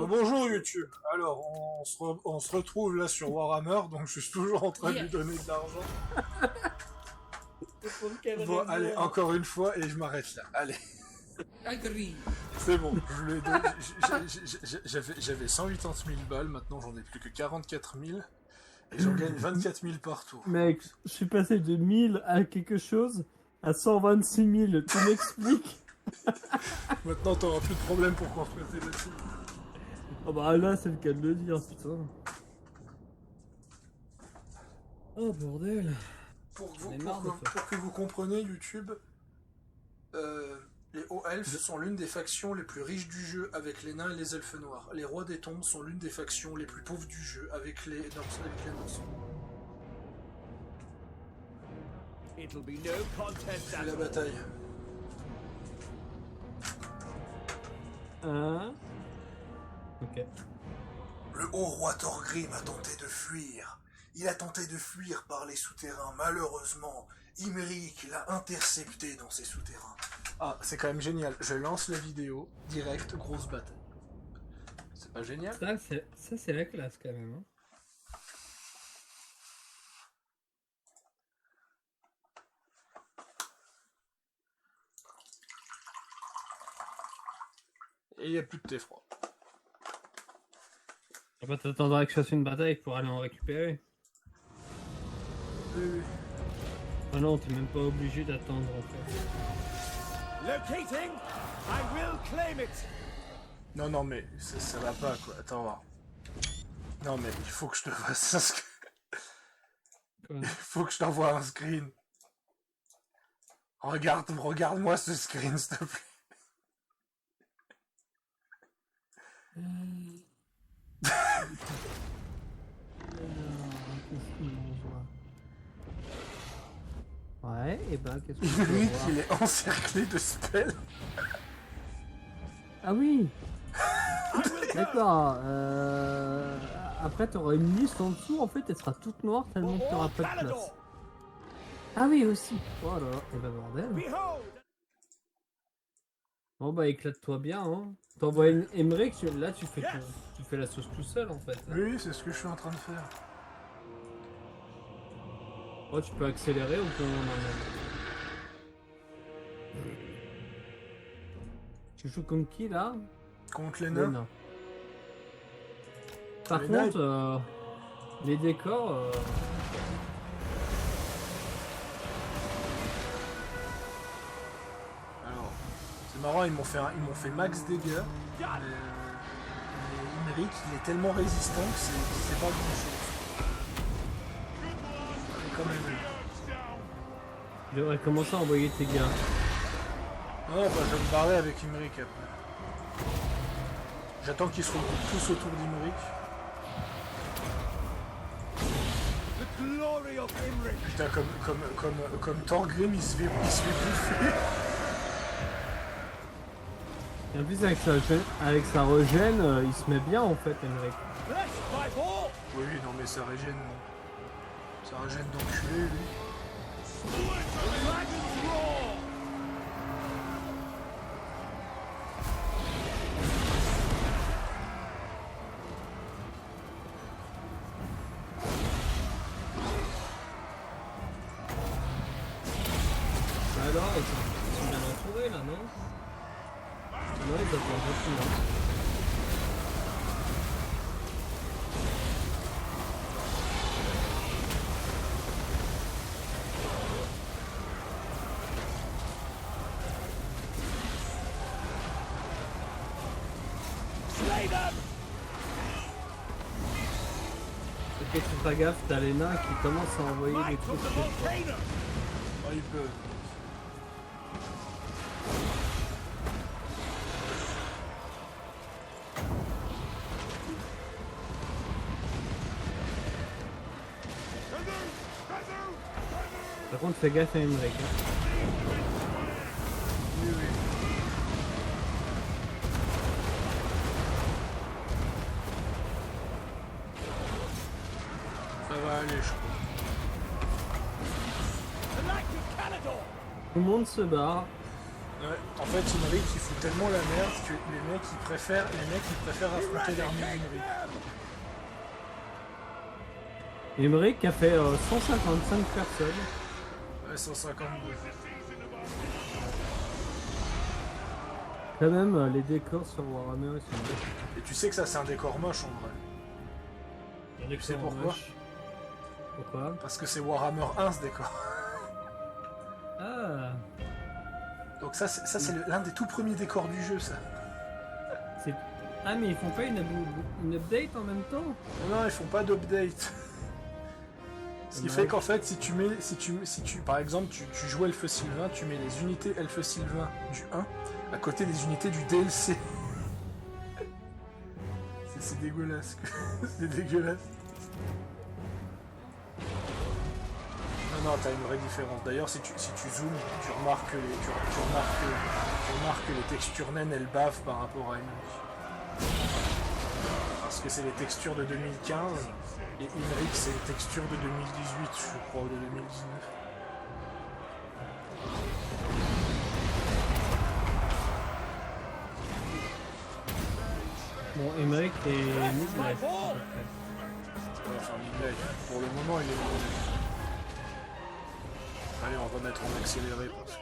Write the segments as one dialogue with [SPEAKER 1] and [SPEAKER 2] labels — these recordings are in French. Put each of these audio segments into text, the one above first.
[SPEAKER 1] Bonjour YouTube. Alors, on se retrouve là sur Warhammer, donc je suis toujours en train de lui donner de l'argent. Bon, allez, encore une fois, et je m'arrête là. Allez. C'est bon, je lui ai donné. J'avais 180 000 balles, maintenant j'en ai plus que 44 000, et j'en gagne 24 000 par tour.
[SPEAKER 2] Mec, je suis passé de 1000 à quelque chose à 126 000, tu m'expliques?
[SPEAKER 1] Maintenant t'auras plus de problème pour construire tes bâtiments.
[SPEAKER 2] Oh bah là, c'est le cas de le dire, putain. Oh bordel.
[SPEAKER 1] Pour que vous compreniez, YouTube, les hauts elfes sont l'une des factions les plus riches du jeu avec les nains et les elfes noirs. Les rois des tombes sont l'une des factions les plus pauvres du jeu avec les Norse. Je fais la bataille.
[SPEAKER 2] Ok.
[SPEAKER 1] Le haut roi Thorgrim a tenté de fuir. Il a tenté de fuir par les souterrains. Malheureusement, Imric l'a intercepté dans ces souterrains. Ah, c'est quand même génial. Je lance la vidéo, direct, grosse bataille. C'est pas génial?
[SPEAKER 2] Ça c'est la classe quand même. Hein.
[SPEAKER 1] Et il n'y a plus de thé froid.
[SPEAKER 2] Après t'attendras que je fasse une bataille pour aller en récupérer.
[SPEAKER 1] Oui.
[SPEAKER 2] Ah non, t'es même pas obligé d'attendre en fait.
[SPEAKER 3] Locating, I will claim it.
[SPEAKER 1] Non mais ça va pas quoi. Attends voir. Non mais il faut que je te fasse un screen. Il faut que je t'envoie un screen. Regarde-moi ce screen s'il te plaît.
[SPEAKER 2] Ouais, et ben qu'est-ce que
[SPEAKER 1] Imric, il est encerclé de spells.
[SPEAKER 2] Ah oui. D'accord. Après t'auras une liste en dessous, en fait elle sera toute noire tellement que t'auras pas de place. Ah oui aussi. Voilà, et ben bordel. Bon bah éclate-toi bien hein. T'envoies une Emmerich, là tu fais la sauce tout seul en fait.
[SPEAKER 1] Oui, c'est ce que je suis en train de faire.
[SPEAKER 2] Oh tu peux accélérer ou peut Tu joues comme qui là?
[SPEAKER 1] Contre les nains.
[SPEAKER 2] Par contre, les décors...
[SPEAKER 1] Alors, c'est marrant, ils m'ont fait max dégâts. Mais Imric, il est tellement résistant que c'est pas grand chose. Quand même.
[SPEAKER 2] Tu devrais commencer à envoyer tes gars.
[SPEAKER 1] Non, bah, je vais me barrer avec Imric après. J'attends qu'ils se regroupent tous autour d'Imric. Putain, comme Thorgrim, il se fait bouffer.
[SPEAKER 2] Et en plus, avec sa régène, il se met bien en fait, Emmerich.
[SPEAKER 1] Oui, non, mais ça régène d'enculé, lui.
[SPEAKER 2] Alors, ils sont bien entourés là, non? Non, ils attendent beaucoup là. Ok, tu feras gaffe, t'as les nains qui commencent à envoyer des trucs sur toi.
[SPEAKER 1] Oh, il peut.
[SPEAKER 2] Par contre, fais gaffe à Emmerich. Hein.
[SPEAKER 1] Oui, oui. Ça va aller, je crois.
[SPEAKER 2] Tout le monde se barre.
[SPEAKER 1] Ouais, en fait, Imric il fout tellement la merde que les mecs ils préfèrent affronter l'armée d'Imric.
[SPEAKER 2] Emmerich a fait 155 personnes.
[SPEAKER 1] Ouais, 152.
[SPEAKER 2] Quand même, les décors sur Warhammer, ils sont bien.
[SPEAKER 1] Et tu sais que ça c'est un décor moche en vrai.
[SPEAKER 2] Tu
[SPEAKER 1] sais pourquoi?
[SPEAKER 2] Pourquoi?
[SPEAKER 1] Parce que c'est Warhammer 1 ce décor.
[SPEAKER 2] Ah,
[SPEAKER 1] Donc ça c'est l'un des tout premiers décors du jeu ça.
[SPEAKER 2] c'est... Ah, mais ils font pas une update en même temps?
[SPEAKER 1] Non, ils font pas d'update. Ce qui fait qu'en fait, si tu par exemple, tu joues Elfe Sylvain, tu mets les unités Elfe Sylvain du 1 à côté des unités du DLC. C'est dégueulasse. C'est dégueulasse. Non, t'as une vraie différence. D'ailleurs, si tu zoomes, tu remarques que les textures naines, elles bavent par rapport à Emmerich. Parce que c'est les textures de 2015, et Imric, c'est les textures de 2018, je crois, ou de 2019.
[SPEAKER 2] Bon, Emmerich est mid-life.
[SPEAKER 1] Enfin, mid-life. Pour le moment, il est mid-life. Allez, on va mettre en accéléré parce que...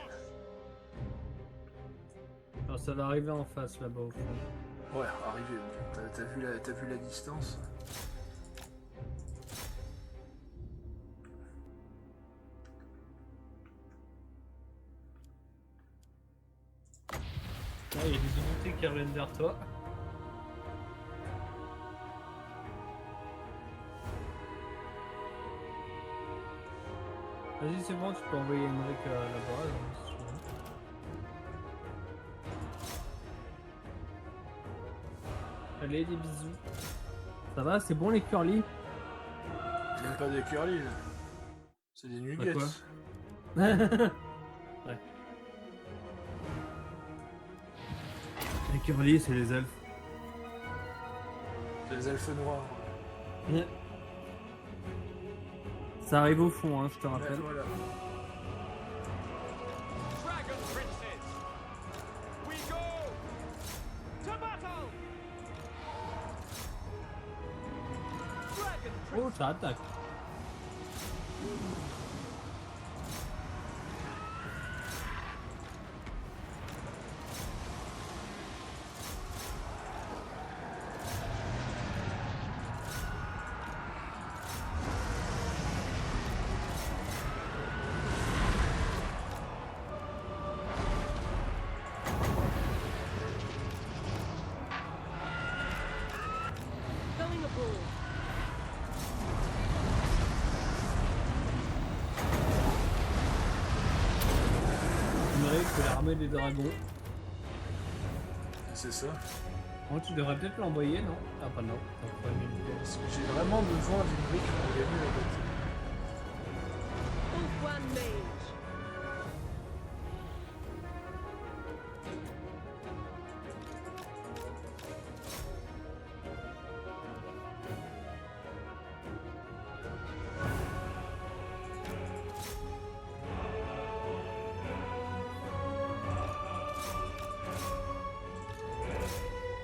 [SPEAKER 2] Alors, ça va arriver en face là-bas au fond.
[SPEAKER 1] Ouais, arrivé. T'as vu la distance?
[SPEAKER 2] Là, il y a des unités qui reviennent vers toi. Vas-y, c'est bon, tu peux envoyer Emmerich là-bas. Si tu veux. Allez, des bisous. Ça va, c'est bon les curly?
[SPEAKER 1] C'est même pas des curly, là. C'est des nuggets.
[SPEAKER 2] Quoi? Ouais. Les curly, c'est les elfes.
[SPEAKER 1] C'est les elfes noirs.
[SPEAKER 2] Ouais. Ça arrive au fond, hein, je te rappelle.
[SPEAKER 1] Ouais, voilà.
[SPEAKER 3] Dragon Princes! We go! To battle! Dragon
[SPEAKER 2] Oh, ça attaque.
[SPEAKER 4] Going aboard.
[SPEAKER 2] Emmerich, c'est l'armée des dragons.
[SPEAKER 1] C'est ça.
[SPEAKER 2] Oh, tu devrais peut-être l'envoyer, non? Ah, pas non. T'as pas une idée.
[SPEAKER 1] Parce que j'ai vraiment besoin d'une brique pour gagner la bataille.
[SPEAKER 4] Ulthuan Mage.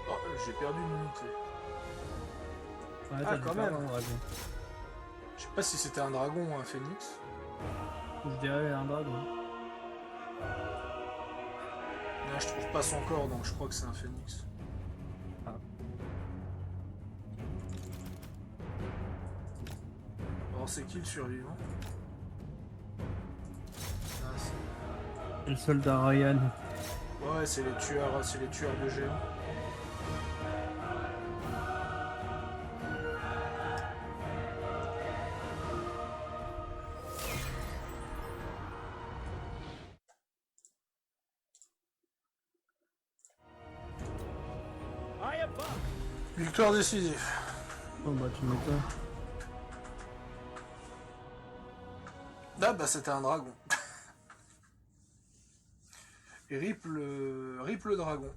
[SPEAKER 1] Oh, j'ai perdu une unité.
[SPEAKER 2] Ouais,
[SPEAKER 1] Ah,
[SPEAKER 2] t'as
[SPEAKER 1] quand
[SPEAKER 2] dû
[SPEAKER 1] même.
[SPEAKER 2] perdre un dragon.
[SPEAKER 1] Je sais pas si c'était un dragon ou un phénix.
[SPEAKER 2] Je dirais un dragon.
[SPEAKER 1] Là, je trouve pas son corps, donc je crois que c'est un phénix.
[SPEAKER 2] Ah.
[SPEAKER 1] Alors, c'est qui le survivant? Ah,
[SPEAKER 2] Et le soldat Ryan.
[SPEAKER 1] ouais, c'est les tueurs de géants.
[SPEAKER 3] I am back!
[SPEAKER 1] Victoire décisive.
[SPEAKER 2] Oh bah tu m'étonnes.
[SPEAKER 1] Ah bah c'était un dragon. Et rip le dragon.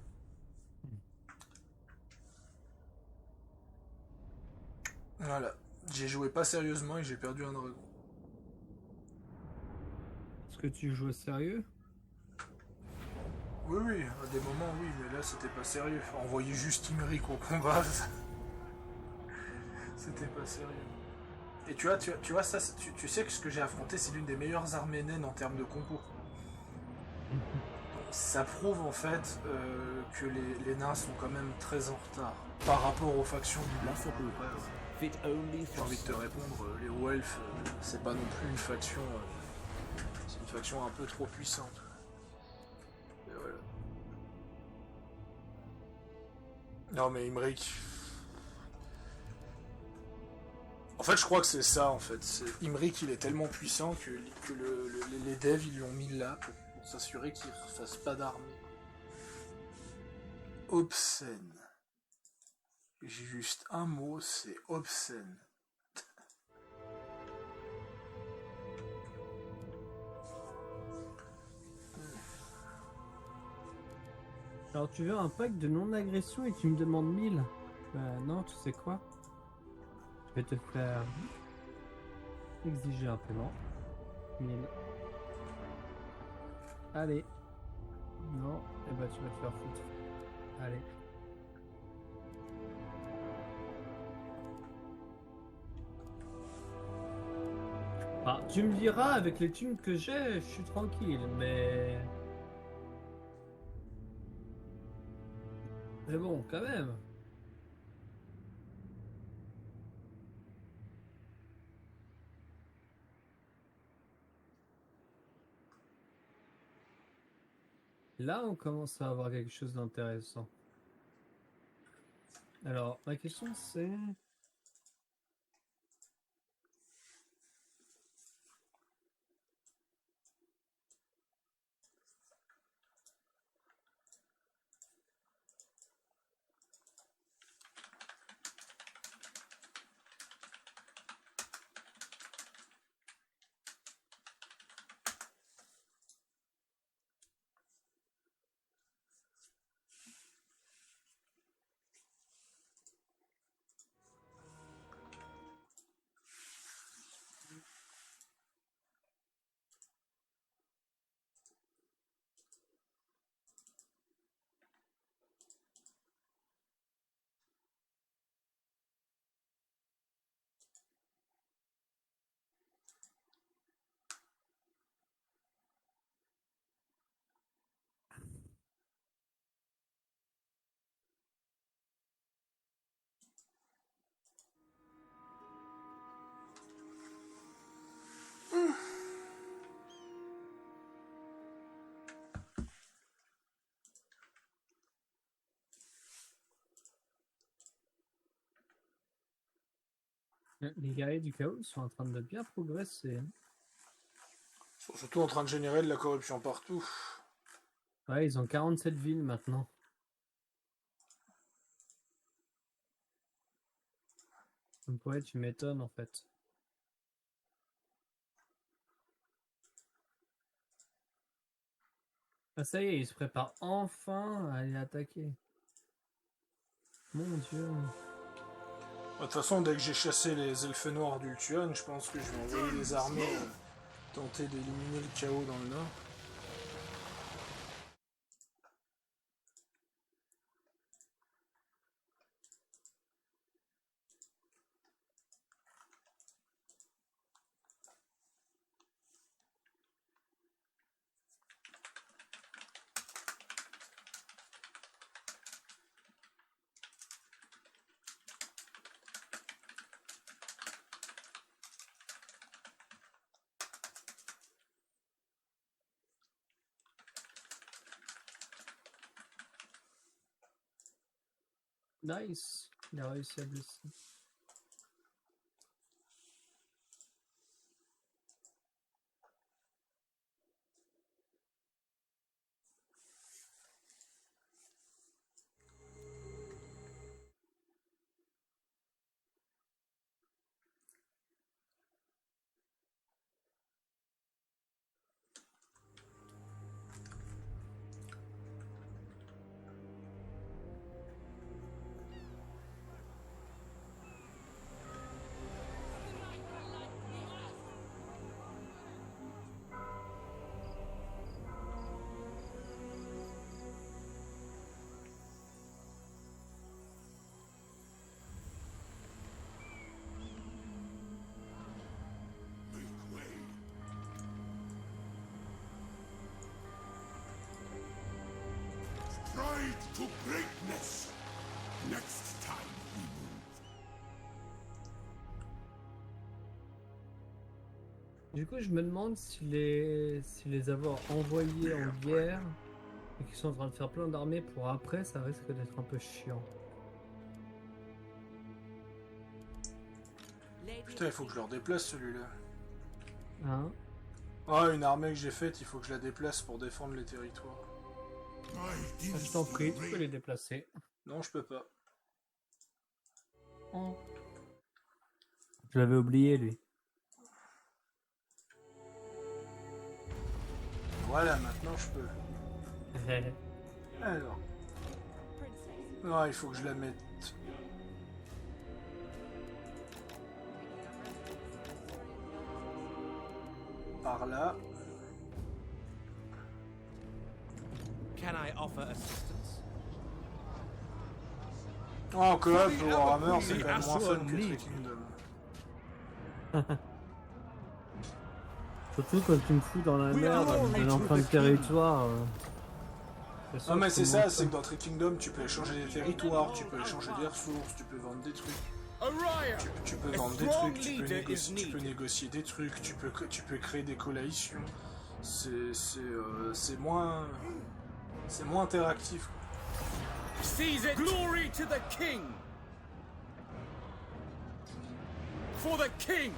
[SPEAKER 1] Voilà. J'ai joué pas sérieusement et j'ai perdu un dragon.
[SPEAKER 2] Est-ce que tu joues sérieux?
[SPEAKER 1] Oui, oui, à des moments, oui, mais là, c'était pas sérieux. Envoyer juste Imric au combat, c'était pas sérieux. Et tu vois ça, tu sais que ce que j'ai affronté, c'est l'une des meilleures armées naines en termes de compo. Ça prouve en fait que les nains sont quand même très en retard par rapport aux factions du Blanc. Après, j'ai envie de te répondre, les hauts elfes, c'est pas non plus une faction. C'est une faction un peu trop puissante. Et voilà. Non mais Imric. En fait, je crois que c'est ça en fait. Imric, il est tellement puissant que les devs ils l'ont mis là pour s'assurer qu'il ne fasse pas d'armée. Obscène. J'ai juste un mot, c'est obscène.
[SPEAKER 2] Alors tu veux un pack de non-agression et tu me demandes 1000? Non, tu sais quoi? Je vais te faire exiger un paiement. 1000. Allez. Non, et bah tu vas te faire foutre. Allez. Ah, tu me diras, avec les thunes que j'ai, je suis tranquille, mais... Mais bon, quand même. Là, on commence à avoir quelque chose d'intéressant. Alors, la question c'est... Les guerriers du chaos sont en train de bien progresser.
[SPEAKER 1] Ils sont surtout en train de générer de la corruption partout.
[SPEAKER 2] Ouais, ils ont 47 villes maintenant. Ouais, tu m'étonnes en fait. Ah ça y est, ils se préparent enfin à aller attaquer. Mon dieu.
[SPEAKER 1] De toute façon, dès que j'ai chassé les elfes noirs d'Ultuan, je pense que je vais envoyer des armées tenter d'éliminer le chaos dans le nord.
[SPEAKER 2] Nice. Il a réussi à blesser.
[SPEAKER 5] pride to greatness. Next time we move.
[SPEAKER 2] Du coup, je me demande si les avoir envoyés en guerre et qu'ils sont en train de faire plein d'armées pour après, ça risque d'être un peu chiant.
[SPEAKER 1] Putain, il faut que je leur déplace celui-là.
[SPEAKER 2] Hein?
[SPEAKER 1] Ah, une armée que j'ai faite, il faut que je la déplace pour défendre les territoires.
[SPEAKER 5] Pride
[SPEAKER 2] Je
[SPEAKER 5] is
[SPEAKER 2] t'en prie, tu peux
[SPEAKER 5] great.
[SPEAKER 2] les déplacer.
[SPEAKER 1] Non, je peux pas.
[SPEAKER 2] Oh. Je l'avais oublié, lui.
[SPEAKER 1] Voilà, maintenant je peux. Alors. Non, il faut que je la mette. Par là.
[SPEAKER 3] Can I offer assistance?
[SPEAKER 1] Oh, coop pour Warhammer, c'est quand même moins fun que Three Kingdom.
[SPEAKER 2] Surtout quand tu me fous dans la merde, en me donnant plein de territoires.
[SPEAKER 1] Non, mais c'est ça, c'est que dans Three Kingdom, tu peux échanger des territoires, tu peux échanger des ressources, tu peux vendre des trucs. Tu peux vendre des trucs, tu peux négocier des trucs, tu peux créer des coalitions. C'est moins interactif.
[SPEAKER 3] Seize it! Glory to the king! For the king!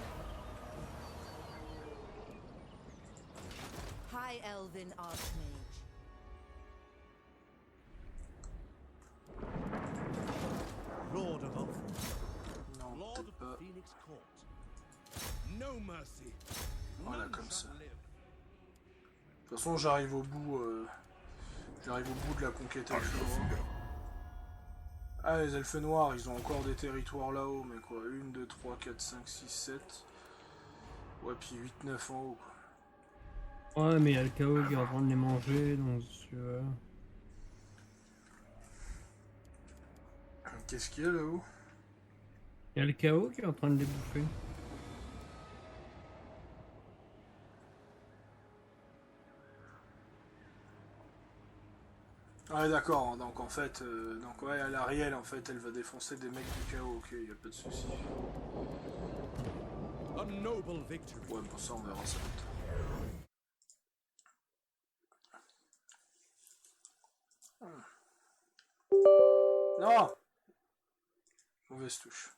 [SPEAKER 4] High Elven Archmage.
[SPEAKER 3] Lord of Ulford.
[SPEAKER 1] Non,
[SPEAKER 3] Lord
[SPEAKER 1] peut-être
[SPEAKER 3] of
[SPEAKER 1] pas.
[SPEAKER 3] the Phoenix Court. No mercy.
[SPEAKER 1] Voilà,
[SPEAKER 3] None
[SPEAKER 1] comme
[SPEAKER 3] shall
[SPEAKER 1] ça.
[SPEAKER 3] live.
[SPEAKER 1] De toute façon, j'arrive au bout de la conquête elfe. Ah, les elfes noirs, ils ont encore des territoires là-haut, mais quoi, 1, 2, 3, 4, 5, 6, 7. Ouais, puis 8, 9 en haut, quoi.
[SPEAKER 2] Ouais, mais il y a le chaos qui est en train de les manger, donc si tu veux.
[SPEAKER 1] Qu'est-ce qu'il y a là-haut?
[SPEAKER 2] Il y a le chaos qui est en train de les bouffer.
[SPEAKER 1] Ouais, d'accord, donc en fait, ouais, à l'Ariel, en fait, elle va défoncer des mecs du chaos, ok, y a pas de souci.
[SPEAKER 3] A noble victory.
[SPEAKER 1] Ouais, bon, ça, on verra ça plus tard. Non! Mauvaise touche.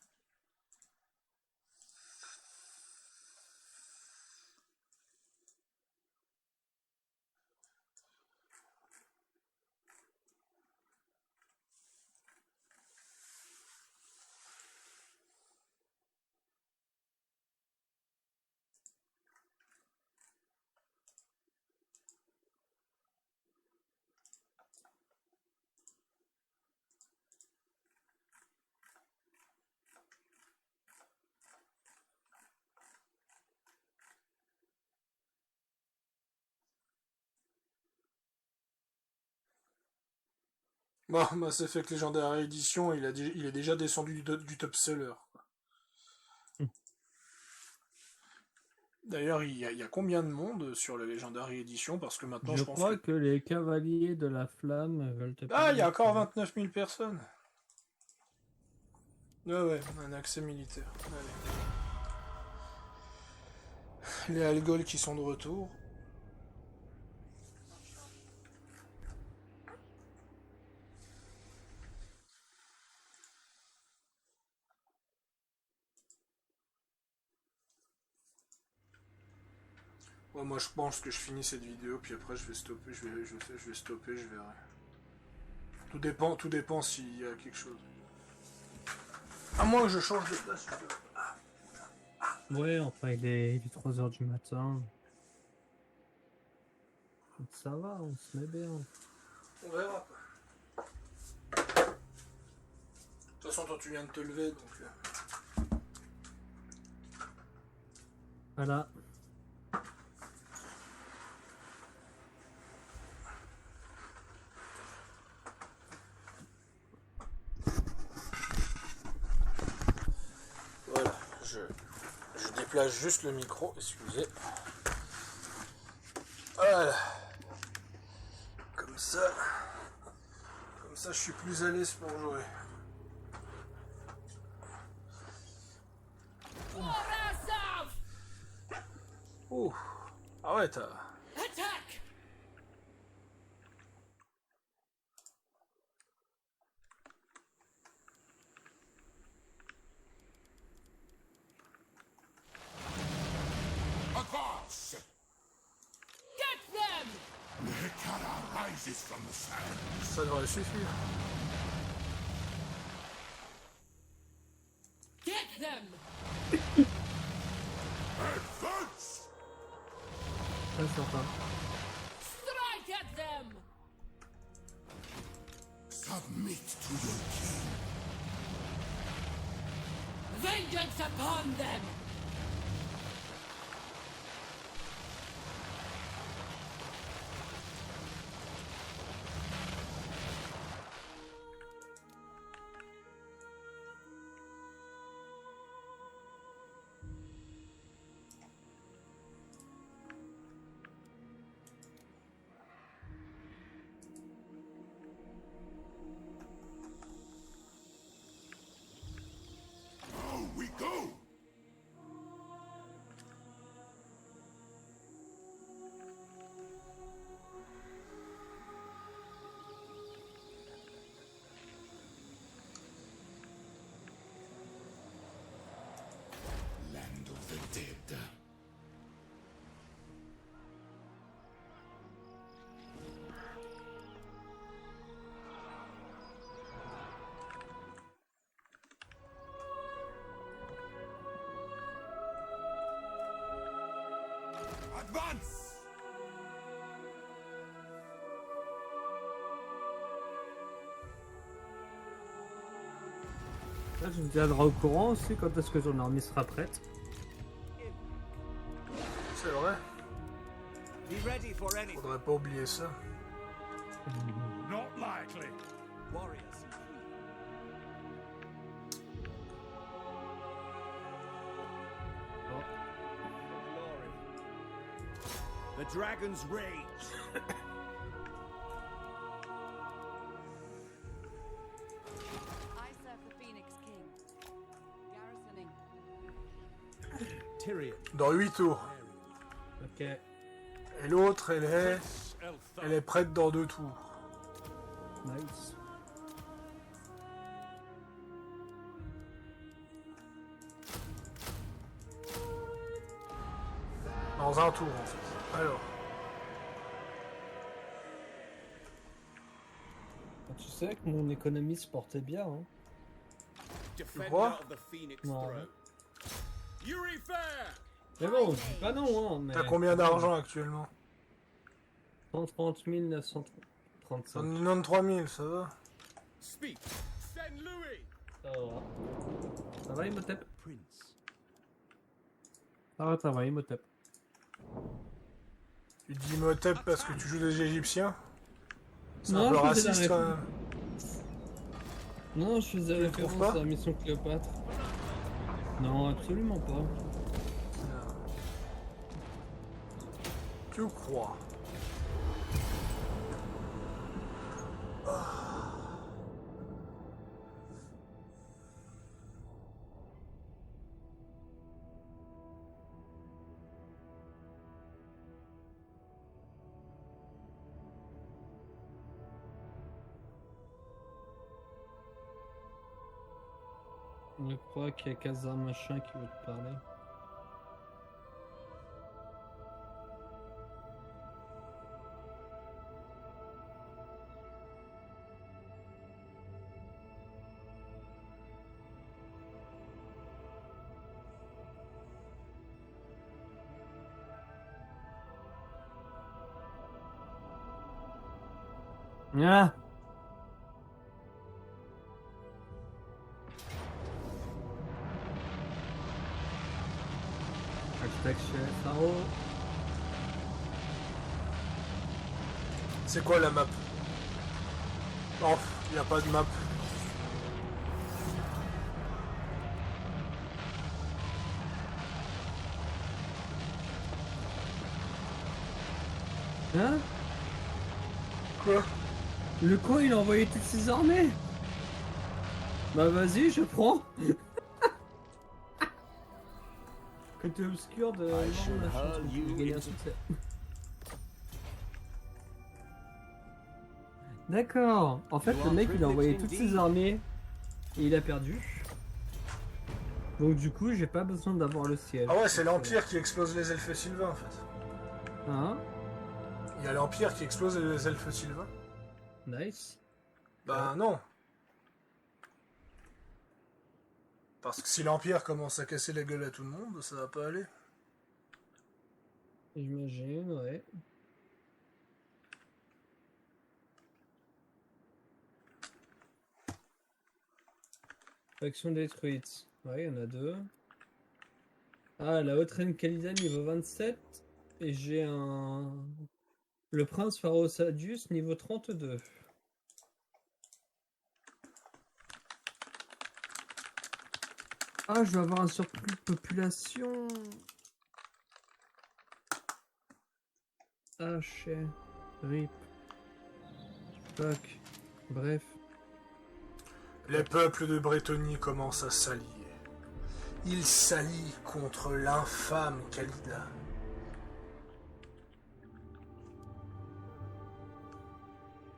[SPEAKER 1] Bon, bah, c'est fait que Légendaire Édition, il est déjà descendu du top seller. D'ailleurs, il y a combien de monde sur la Légendaire Édition? Parce que maintenant,
[SPEAKER 2] Je
[SPEAKER 1] je pense
[SPEAKER 2] crois que les cavaliers de la flamme veulent te
[SPEAKER 1] Ah, il y a
[SPEAKER 2] payer.
[SPEAKER 1] encore 29 000 personnes. Ouais, un accès militaire. Allez. Les Algol qui sont de retour. Ouais, moi je pense que je finis cette vidéo, puis après je vais stopper, je vais stopper, je verrai. Tout dépend s'il y a quelque chose. À moins que je change de place.
[SPEAKER 2] Ouais, enfin il est 3h du matin. Donc ça va, on se met bien.
[SPEAKER 1] On verra. De toute façon, toi tu viens de te lever, donc...
[SPEAKER 2] Voilà.
[SPEAKER 1] Voilà, je déplace juste le micro, excusez. Voilà. Comme ça. Ça, je suis plus à l'aise pour jouer. Ouh. Ah ouais, t'as...
[SPEAKER 3] Attack!
[SPEAKER 5] Advance!
[SPEAKER 3] Get them!
[SPEAKER 5] The Hekara rises from the sand.
[SPEAKER 1] Ça devrait suffire.
[SPEAKER 3] Get them!
[SPEAKER 5] Advance!
[SPEAKER 2] Très sympa.
[SPEAKER 3] Strike at them!
[SPEAKER 5] Submit to your king.
[SPEAKER 3] Vengeance upon them!
[SPEAKER 5] Now we go! Land of the dead. Advance!
[SPEAKER 2] Là, je me tiendrai au courant aussi quand est-ce que ton armée sera prête.
[SPEAKER 1] C'est vrai.
[SPEAKER 6] Be ready for anything.
[SPEAKER 1] Faudrait pas oublier ça.
[SPEAKER 6] Not likely. Warriors. Glory. The dragon's rage.
[SPEAKER 4] I serve the Phoenix King. Garrisoning.
[SPEAKER 6] Tyrion.
[SPEAKER 1] Dans 8 tours.
[SPEAKER 2] Ok.
[SPEAKER 1] Et l'autre, elle est prête dans 2 tours.
[SPEAKER 2] Nice.
[SPEAKER 1] Dans un tour, en fait. Alors.
[SPEAKER 2] Tu sais que mon économie se portait bien, hein.
[SPEAKER 3] Defender
[SPEAKER 1] vois?
[SPEAKER 3] of the Phoenix
[SPEAKER 2] Non.
[SPEAKER 3] throne. Yuri Fair!
[SPEAKER 2] Mais bon, je dis pas non, hein, mais...
[SPEAKER 1] T'as combien d'argent actuellement?
[SPEAKER 2] 130 935.
[SPEAKER 1] 93 000, ça va?
[SPEAKER 3] Speak! Send Louis!
[SPEAKER 2] Ça va. Ça va, Imhotep?
[SPEAKER 6] Prince.
[SPEAKER 2] Ça va, Imhotep.
[SPEAKER 1] Tu dis Imhotep parce que tu joues des Égyptiens? C'est
[SPEAKER 2] Non,
[SPEAKER 1] un peu
[SPEAKER 2] je faisais la
[SPEAKER 1] raciste quand
[SPEAKER 2] réponse.
[SPEAKER 1] même.
[SPEAKER 2] Non, je faisais
[SPEAKER 1] le trouves
[SPEAKER 2] référence
[SPEAKER 1] pas
[SPEAKER 2] à la mission Cléopâtre. Non, absolument pas.
[SPEAKER 1] Tu crois?
[SPEAKER 2] Je crois qu'il y a Kaza machin qui veut te parler. Ah! Hashtag chef, Aro.
[SPEAKER 1] C'est quoi la map? Oh, y a pas de map.
[SPEAKER 2] Hein?
[SPEAKER 1] Quoi?
[SPEAKER 2] Le con il a envoyé toutes ses armées. Bah vas-y, je prends. Côté obscur de
[SPEAKER 6] I shall
[SPEAKER 2] machin,
[SPEAKER 6] hurl
[SPEAKER 2] je
[SPEAKER 6] you
[SPEAKER 2] vais gagner un
[SPEAKER 6] into-
[SPEAKER 2] succès. D'accord. En fait,
[SPEAKER 6] You
[SPEAKER 2] le
[SPEAKER 6] are
[SPEAKER 2] mec il a envoyé
[SPEAKER 6] privileged
[SPEAKER 2] toutes ses
[SPEAKER 6] indeed.
[SPEAKER 2] armées et il a perdu. Donc du coup, j'ai pas besoin d'avoir le siège.
[SPEAKER 1] Ah ouais, c'est l'Empire qui explose les elfes sylvains en fait.
[SPEAKER 2] Hein?
[SPEAKER 1] Il y a l'Empire qui explose les elfes sylvains.
[SPEAKER 2] Nice.
[SPEAKER 1] Bah non. Parce que si l'Empire commence à casser la gueule à tout le monde, ça va pas aller.
[SPEAKER 2] J'imagine, ouais. Faction détruite. Ouais, il y en a deux. Ah, la haute reine Kalida niveau 27. Et j'ai un... Le prince Pharos niveau 32. Ah, je vais avoir un surplus de population. Ah, chais. Rip. Fuck. Bref.
[SPEAKER 1] Les peuples de Brétonie commencent à s'allier. Ils s'allient contre l'infâme Kalida.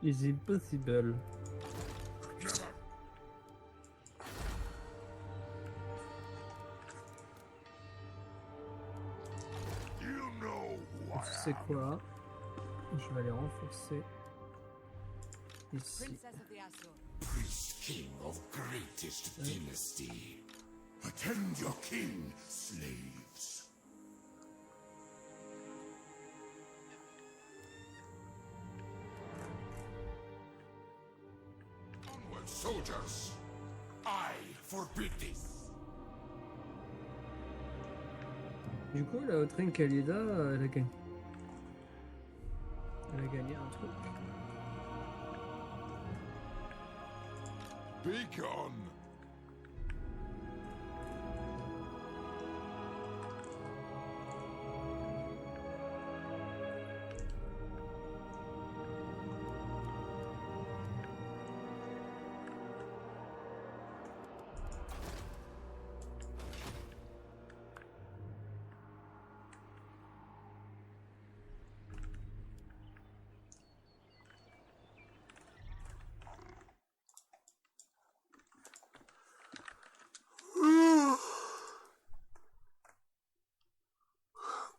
[SPEAKER 2] Is it possible?
[SPEAKER 5] You know who I
[SPEAKER 2] C'est
[SPEAKER 5] am.
[SPEAKER 2] quoi? Je vais aller renforcer. Ici.
[SPEAKER 4] Princess of the Azure.
[SPEAKER 5] Priest king of greatest dynasty. Attend your king, slaves. Onward, soldiers. I forbid this.
[SPEAKER 2] Du coup, la haute reine Kalida, elle a gagné. Elle a gagné un truc.
[SPEAKER 5] Be gone.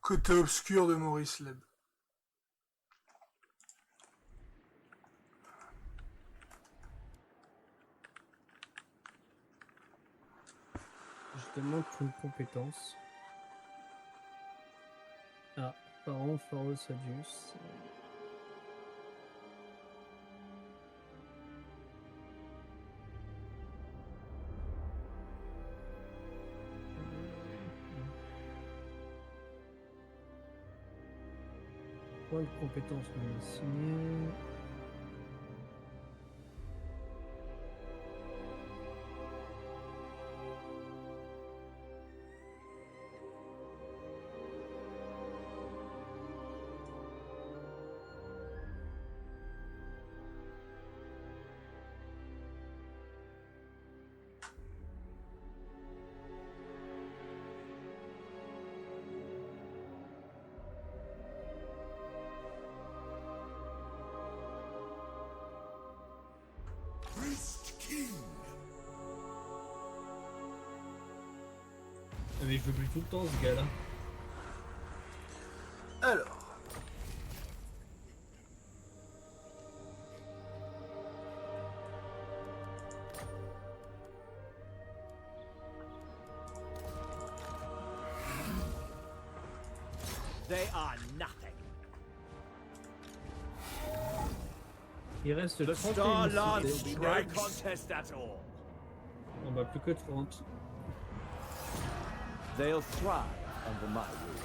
[SPEAKER 1] Côté obscur de Maurice Leb.
[SPEAKER 2] Je demande pour une compétence. Ah, Pharaon, Pharos, Adius. Point de compétence non assigné.
[SPEAKER 5] Priest king.
[SPEAKER 2] Ah, mais je veux plus tout le temps ce gars-là.
[SPEAKER 1] Alors.
[SPEAKER 6] They are nothing.
[SPEAKER 2] Il reste
[SPEAKER 6] The
[SPEAKER 2] 31
[SPEAKER 6] Star Lords will
[SPEAKER 2] unités.
[SPEAKER 6] be no contest at all.
[SPEAKER 2] On va plus que 30.
[SPEAKER 6] They'll thrive under my rule.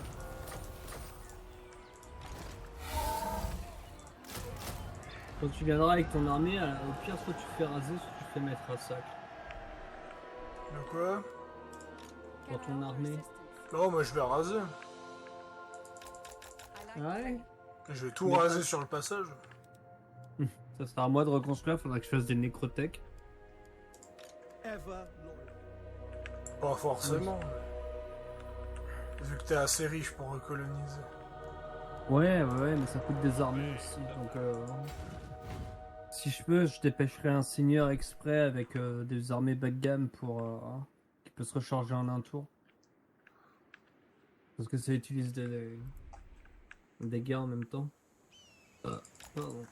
[SPEAKER 2] Quand tu viendras avec ton armée, au pire, soit tu fais raser, soit tu fais mettre un sac.
[SPEAKER 1] De quoi?
[SPEAKER 2] Pour ton armée.
[SPEAKER 1] Non, moi je vais raser.
[SPEAKER 2] Ouais.
[SPEAKER 1] Je vais tout
[SPEAKER 2] Mais
[SPEAKER 1] raser sur le passage.
[SPEAKER 2] Ça sera à moi de reconstruire, faudra que je fasse des nécrothèques.
[SPEAKER 3] Ever loyal.
[SPEAKER 1] Pas forcément. Vu que t'es assez riche pour recoloniser.
[SPEAKER 2] Ouais, mais ça coûte des armées aussi, donc si je peux, je dépêcherai un seigneur exprès avec des armées bas de gamme pour qui peut se recharger en un tour. Parce que ça utilise des guerres en même temps. Pardon.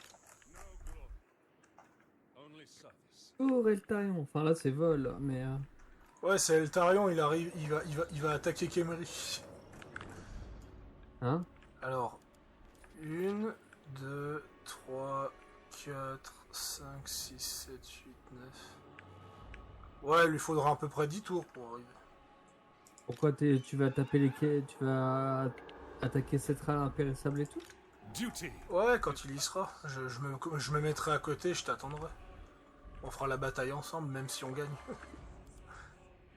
[SPEAKER 3] Only service.
[SPEAKER 2] Oh, Reltarion, enfin là c'est vol, mais
[SPEAKER 1] Ouais, c'est Eltarion, il arrive, il va attaquer Khemri.
[SPEAKER 2] hein?
[SPEAKER 1] Alors, 1, 2, 3, 4, 5, 6, 7, 8, 9. Ouais, il lui faudra à peu près 10 tours pour arriver.
[SPEAKER 2] Pourquoi tu vas taper les quais, tu vas attaquer Cetral impérissable et tout?
[SPEAKER 3] Duty.
[SPEAKER 1] Ouais, quand il y sera, je me mettrai à côté, je t'attendrai. On fera la bataille ensemble, même si on gagne.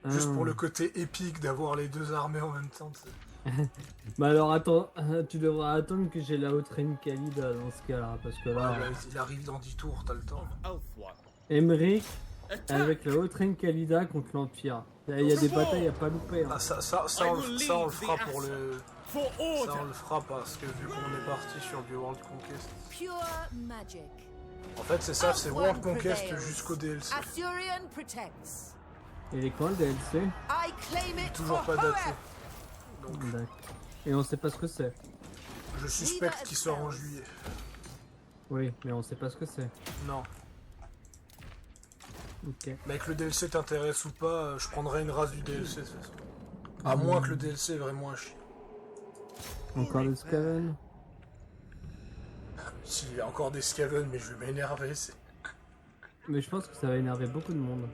[SPEAKER 1] Juste pour le côté épique d'avoir les deux armées en même temps.
[SPEAKER 2] Bah alors attends, tu devras attendre que j'ai la haute reine Khalida dans ce cas-là, parce que là,
[SPEAKER 1] Ouais, là, il arrive dans 10 tours, t'as le temps.
[SPEAKER 3] Elfwine.
[SPEAKER 2] Emmerich
[SPEAKER 3] Attack.
[SPEAKER 2] avec la haute reine Khalida contre l'Empire. Il y a des batailles à pas louper. Hein.
[SPEAKER 1] Ah, ça, on le fera pour le...
[SPEAKER 3] For
[SPEAKER 1] Ça,
[SPEAKER 3] order.
[SPEAKER 1] on le fera parce que vu qu'on est parti sur du World Conquest.
[SPEAKER 4] Pure magic.
[SPEAKER 1] En fait, c'est ça, c'est World Conquest jusqu'au DLC.
[SPEAKER 4] Asurion protects.
[SPEAKER 2] Et les coins le DLC?
[SPEAKER 4] I claim it
[SPEAKER 1] Toujours
[SPEAKER 4] for
[SPEAKER 1] pas daté.
[SPEAKER 4] Horeth.
[SPEAKER 1] Donc,
[SPEAKER 2] D'accord. Et on sait pas ce que c'est.
[SPEAKER 1] je suspecte qu'il sort en juillet.
[SPEAKER 2] Oui, mais on sait pas ce que c'est.
[SPEAKER 1] Non.
[SPEAKER 2] Ok.
[SPEAKER 1] Mais que le DLC t'intéresse ou pas, je prendrai une race du DLC de toute façon. À moins que le DLC est vraiment un chien.
[SPEAKER 2] Encore des Skaven?
[SPEAKER 1] S'il y a encore des Skaven, mais je vais m'énerver, c'est...
[SPEAKER 2] Mais je pense que ça va énerver beaucoup de monde.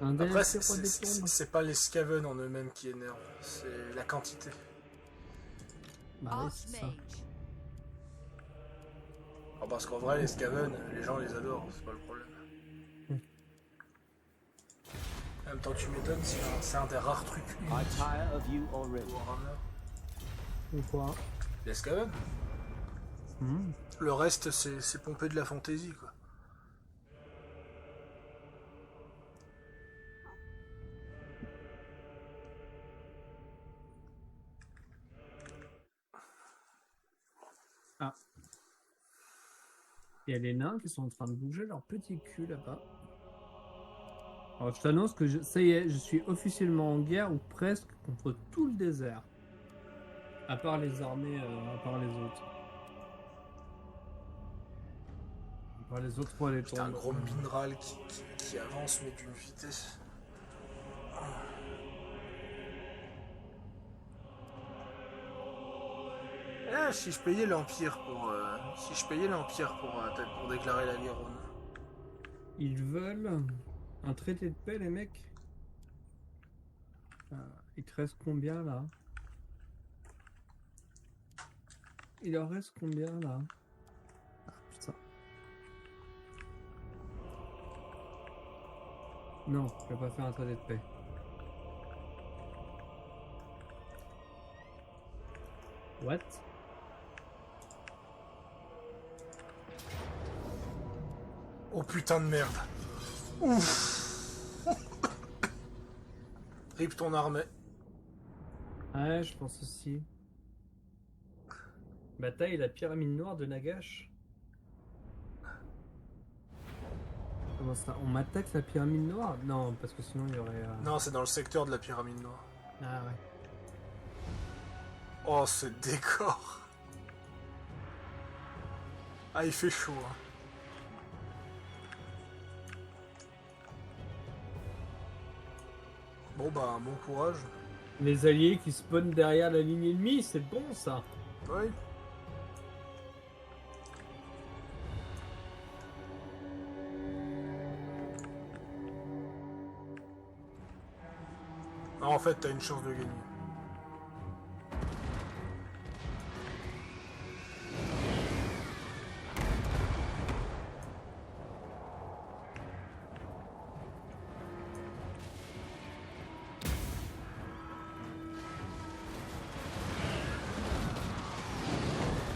[SPEAKER 2] Un
[SPEAKER 1] Après,
[SPEAKER 2] DLC roi des tombes.
[SPEAKER 1] c'est pas les Skaven en eux-mêmes qui énervent, c'est la quantité.
[SPEAKER 2] Bah oui, c'est ça.
[SPEAKER 4] Archmage.
[SPEAKER 1] Ah, parce qu'en vrai, les Skaven, les gens les adorent, c'est pas le problème. En même temps, tu m'étonnes, c'est un des rares trucs
[SPEAKER 6] I
[SPEAKER 1] uniques
[SPEAKER 6] tire of you already.
[SPEAKER 1] de Warhammer.
[SPEAKER 2] Ou quoi?
[SPEAKER 1] Les Skaven. Le reste, c'est pompé de la fantaisie, quoi.
[SPEAKER 2] Ah. Il y a les nains qui sont en train de bouger leur petit cul là-bas. Alors je t'annonce que ça y est, je suis officiellement en guerre ou presque contre tout le désert. À part les armées, à part les autres. À part les autres rois des
[SPEAKER 1] C'est un
[SPEAKER 2] tombes.
[SPEAKER 1] gros minéral qui avance, mais d'une vitesse. Ah, si je payais l'Empire pour... si je payais l'Empire pour déclarer la guerre au nom.
[SPEAKER 2] Ils veulent un traité de paix, les mecs. Il te reste combien là? Il leur reste combien là? Ah putain. Non, je vais pas faire un traité de paix. What?
[SPEAKER 1] Oh putain de merde. Ouf. Rip ton armée.
[SPEAKER 2] Ouais, je pense aussi. Bataille la pyramide noire de Nagash. Comment ça? On m'attaque la pyramide noire? Non, parce que sinon il y aurait...
[SPEAKER 1] Non, c'est dans le secteur de la pyramide noire.
[SPEAKER 2] Ah ouais.
[SPEAKER 1] Oh, ce décor. Ah, il fait chaud, hein. Bon bah, bon courage.
[SPEAKER 2] Les alliés qui spawnent derrière la ligne ennemie, c'est bon ça.
[SPEAKER 1] Oui. Ah, en fait, t'as une chance de gagner.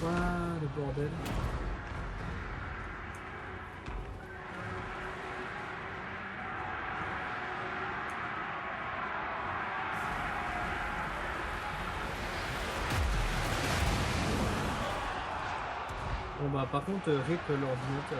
[SPEAKER 2] What a bordel. Bon bah par contre rip l'ordinateur.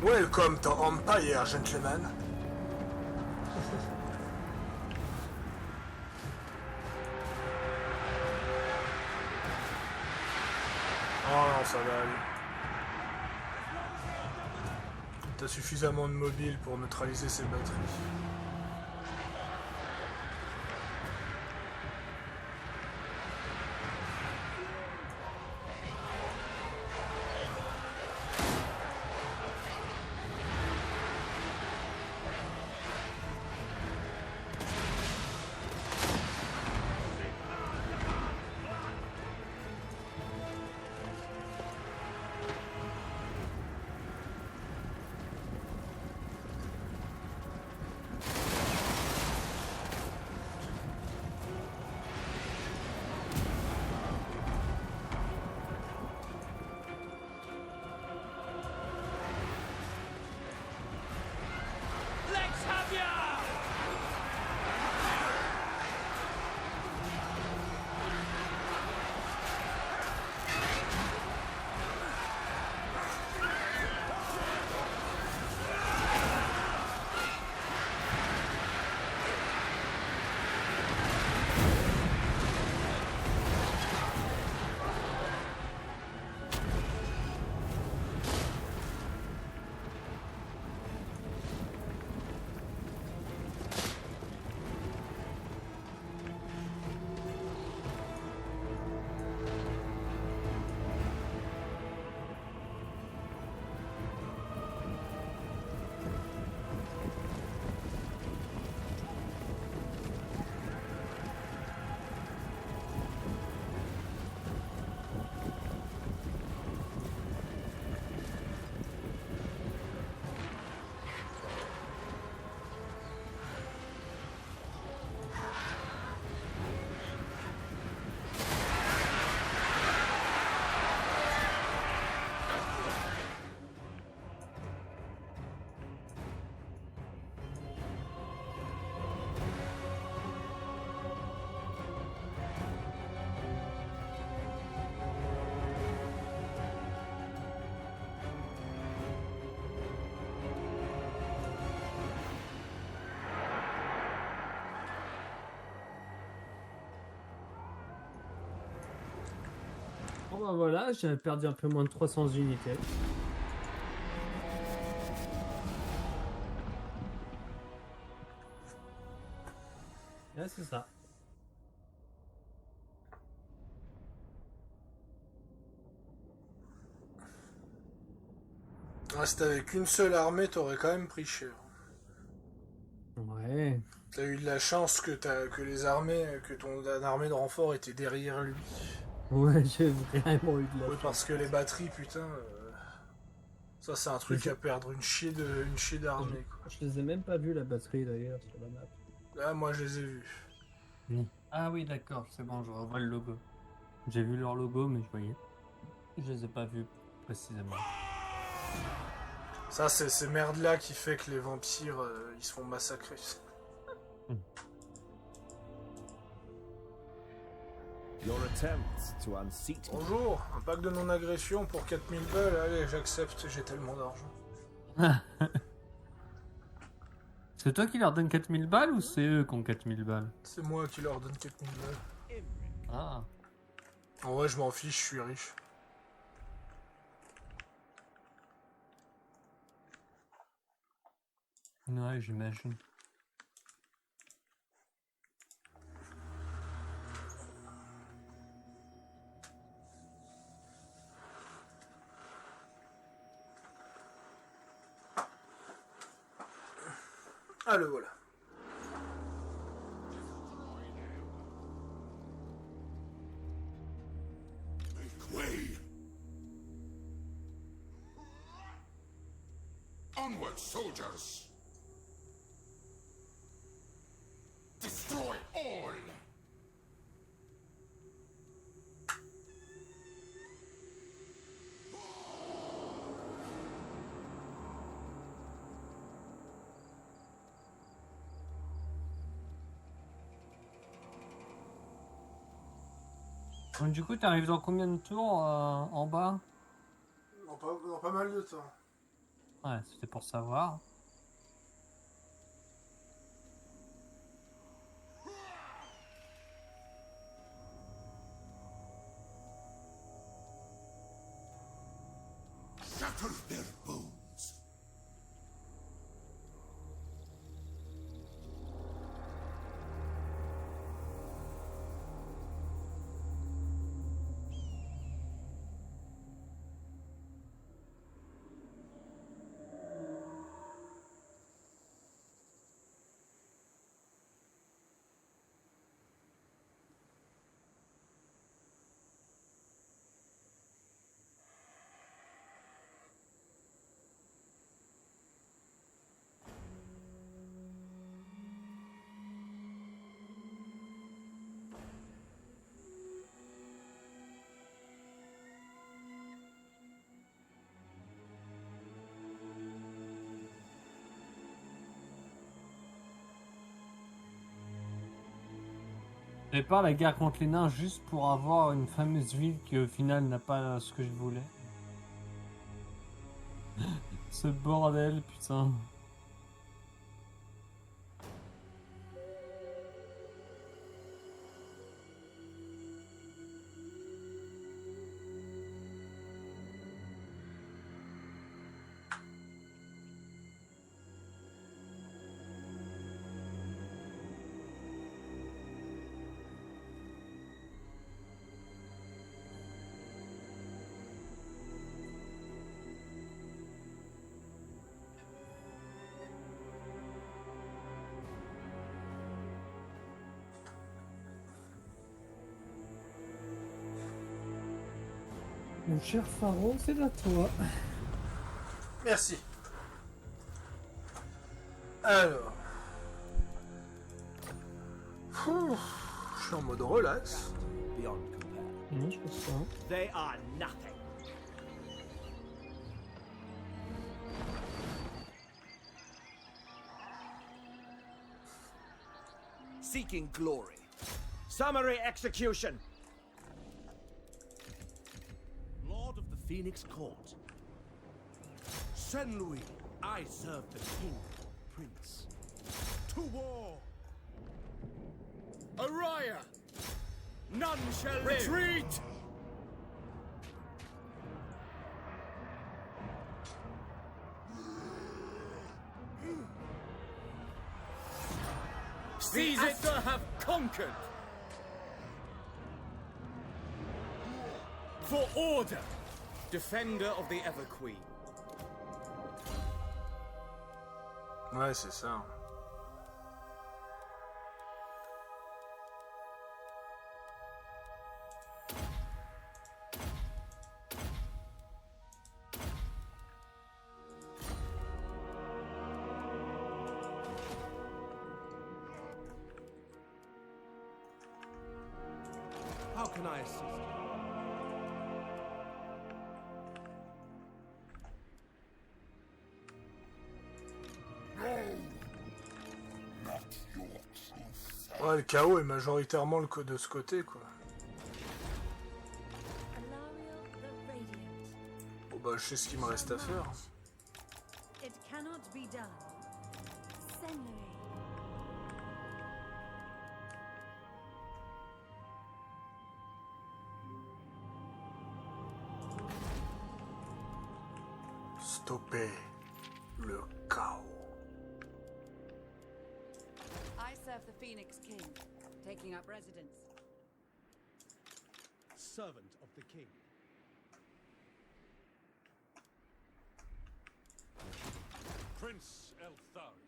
[SPEAKER 1] Welcome to Empire, gentlemen. Oh non, ça va aller. T'as suffisamment de mobiles pour neutraliser ces batteries.
[SPEAKER 3] Let's have ya!
[SPEAKER 2] Bon bah voilà, j'avais perdu un peu moins de 300 unités. Là c'est ça.
[SPEAKER 1] Ah, si t'avais qu'une seule armée, t'aurais quand même pris cher.
[SPEAKER 2] Ouais.
[SPEAKER 1] T'as eu de la chance que les armées, que ton armée de renfort était derrière lui.
[SPEAKER 2] Ouais, j'ai vraiment eu de la
[SPEAKER 1] Oui,
[SPEAKER 2] chance.
[SPEAKER 1] parce que les batteries, putain, ça c'est un truc à perdre, une chier d'armée, quoi.
[SPEAKER 2] Je les ai même pas vus la batterie d'ailleurs sur la map.
[SPEAKER 1] Là, moi, je les ai vus.
[SPEAKER 2] Oui. Ah oui, d'accord, c'est bon, je revois le logo. J'ai vu leur logo, mais je voyais. Je les ai pas vus précisément.
[SPEAKER 1] Ça, c'est ces merdes-là qui fait que les vampires, ils se font massacrer.
[SPEAKER 6] Your attempts to unseat me.
[SPEAKER 1] Bonjour, un pack de non-agression pour 4000 balles, allez, j'accepte, j'ai tellement d'argent.
[SPEAKER 2] C'est toi qui leur donne 4000 balles ou c'est eux qui ont 4000 balles?
[SPEAKER 1] C'est moi qui leur donne 4000 balles.
[SPEAKER 2] Ah.
[SPEAKER 1] En vrai, je m'en fiche, je suis riche.
[SPEAKER 2] Ouais, j'imagine.
[SPEAKER 1] Ah, le voilà.
[SPEAKER 5] Onward, soldiers! Destroy all!
[SPEAKER 2] Donc, du coup, t'arrives dans combien de tours en bas?
[SPEAKER 1] Dans pas mal de temps.
[SPEAKER 2] Ouais, c'était pour savoir.
[SPEAKER 5] Shatter their bones!
[SPEAKER 2] J'ai pas la guerre contre les nains juste pour avoir une fameuse ville qui au final n'a pas ce que je voulais. Ce bordel, putain. Mon cher Pharaon, c'est à toi.
[SPEAKER 1] Merci. Alors. Je suis en mode relax.
[SPEAKER 6] Beyond compare.
[SPEAKER 2] Non, je pense pas.
[SPEAKER 3] They are nothing.
[SPEAKER 6] Seeking glory.
[SPEAKER 3] Summary execution.
[SPEAKER 6] Lord of the Phoenix Court. Shen Louis, I serve the king, prince. To war!
[SPEAKER 3] Araya! None shall retreat! Seize it to have conquered! For order! Defender of the Everqueen.
[SPEAKER 1] Ouais, c'est ça.
[SPEAKER 6] How can I assist?
[SPEAKER 1] Ouais, le chaos est majoritairement de ce côté, quoi.
[SPEAKER 4] Alariel the Radiant.
[SPEAKER 1] Bon bah, je sais ce qu'il me reste à faire.
[SPEAKER 4] It cannot be done. Senri.
[SPEAKER 1] Stopper le chaos.
[SPEAKER 4] I serve the Phoenix King, taking up residence.
[SPEAKER 6] Servant of the king.
[SPEAKER 5] Prince Elthari.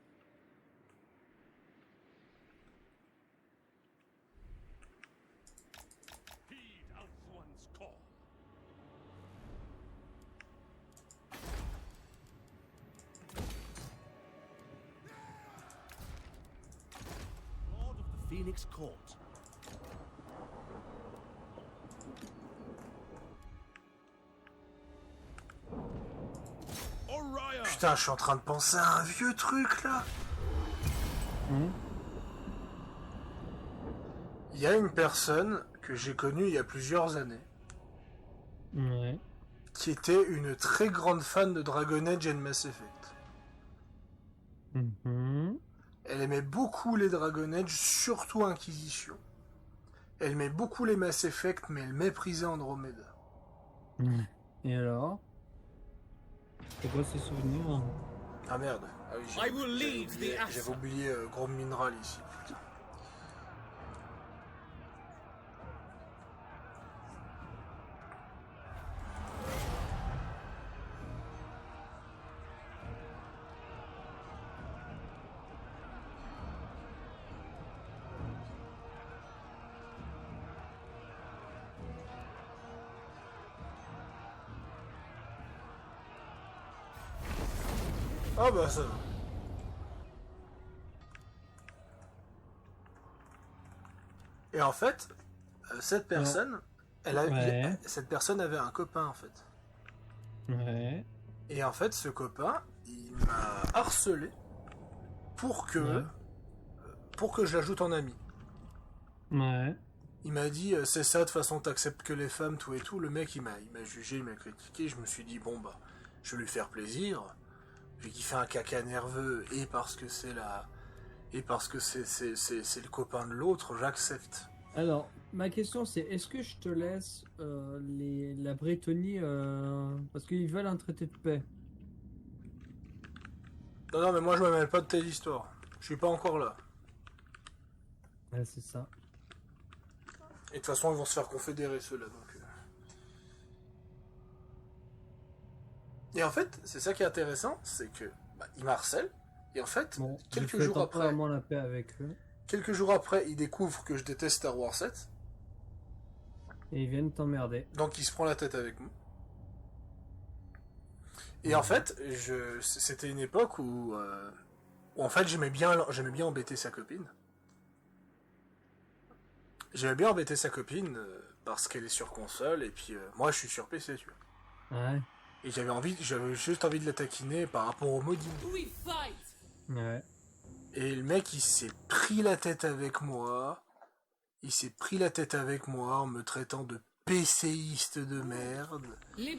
[SPEAKER 5] Heed Althwan's call.
[SPEAKER 6] Phoenix Court. Orion!
[SPEAKER 1] Putain, je suis en train de penser à un vieux truc là. Il y a une personne que j'ai connue il y a plusieurs années
[SPEAKER 2] Ouais.
[SPEAKER 1] qui était une très grande fan de Dragon Age et de Mass Effect.
[SPEAKER 2] Mhm.
[SPEAKER 1] Elle aimait beaucoup les Dragon Age, surtout Inquisition. Elle aimait beaucoup les Mass Effect, mais elle méprisait Andromeda.
[SPEAKER 2] Et alors? C'est quoi ces souvenirs?
[SPEAKER 1] Ah merde. Ah oui,
[SPEAKER 3] I will leave the Astra.
[SPEAKER 1] j'avais oublié Gros Mineral ici. Putain. Ah bah ça va. Et en fait, cette personne,
[SPEAKER 2] Ouais.
[SPEAKER 1] cette personne avait un copain en fait.
[SPEAKER 2] Ouais.
[SPEAKER 1] Et en fait, ce copain, il m'a harcelé pour que je l'ajoute en ami.
[SPEAKER 2] Ouais.
[SPEAKER 1] Il m'a dit c'est ça, de toute façon t'acceptes que les femmes, tout et tout. Le mec il m'a jugé, il m'a critiqué. Je me suis dit bon bah je vais lui faire plaisir. Vu qu'il fait un caca nerveux et parce que c'est le copain de l'autre, j'accepte.
[SPEAKER 2] Alors, ma question c'est, est-ce que je te laisse la Brétonie parce qu'ils veulent un traité de paix?
[SPEAKER 1] Non mais moi je me mêle pas de telle histoire. Je suis pas encore là.
[SPEAKER 2] Ouais, c'est ça.
[SPEAKER 1] Et de toute façon ils vont se faire confédérer ceux-là donc. Et en fait, c'est ça qui est intéressant, c'est que il m'harcèle, et en fait,
[SPEAKER 2] Bon,
[SPEAKER 1] quelques
[SPEAKER 2] je fais
[SPEAKER 1] jours après,
[SPEAKER 2] temporairement la paix avec eux.
[SPEAKER 1] il découvre que je déteste Star Wars 7,
[SPEAKER 2] Et ils viennent t'emmerder.
[SPEAKER 1] donc il se prend la tête avec moi. Et en fait, c'était une époque où en fait j'aimais bien embêter sa copine. J'aimais bien embêter sa copine parce qu'elle est sur console, et puis moi je suis sur PC, tu vois.
[SPEAKER 2] Ouais.
[SPEAKER 1] Et j'avais juste envie de la taquiner par rapport au modding.
[SPEAKER 3] We fight!
[SPEAKER 2] Ouais.
[SPEAKER 1] Et le mec, il s'est pris la tête avec moi. Il s'est pris la tête avec moi en me traitant de PCiste de merde. Et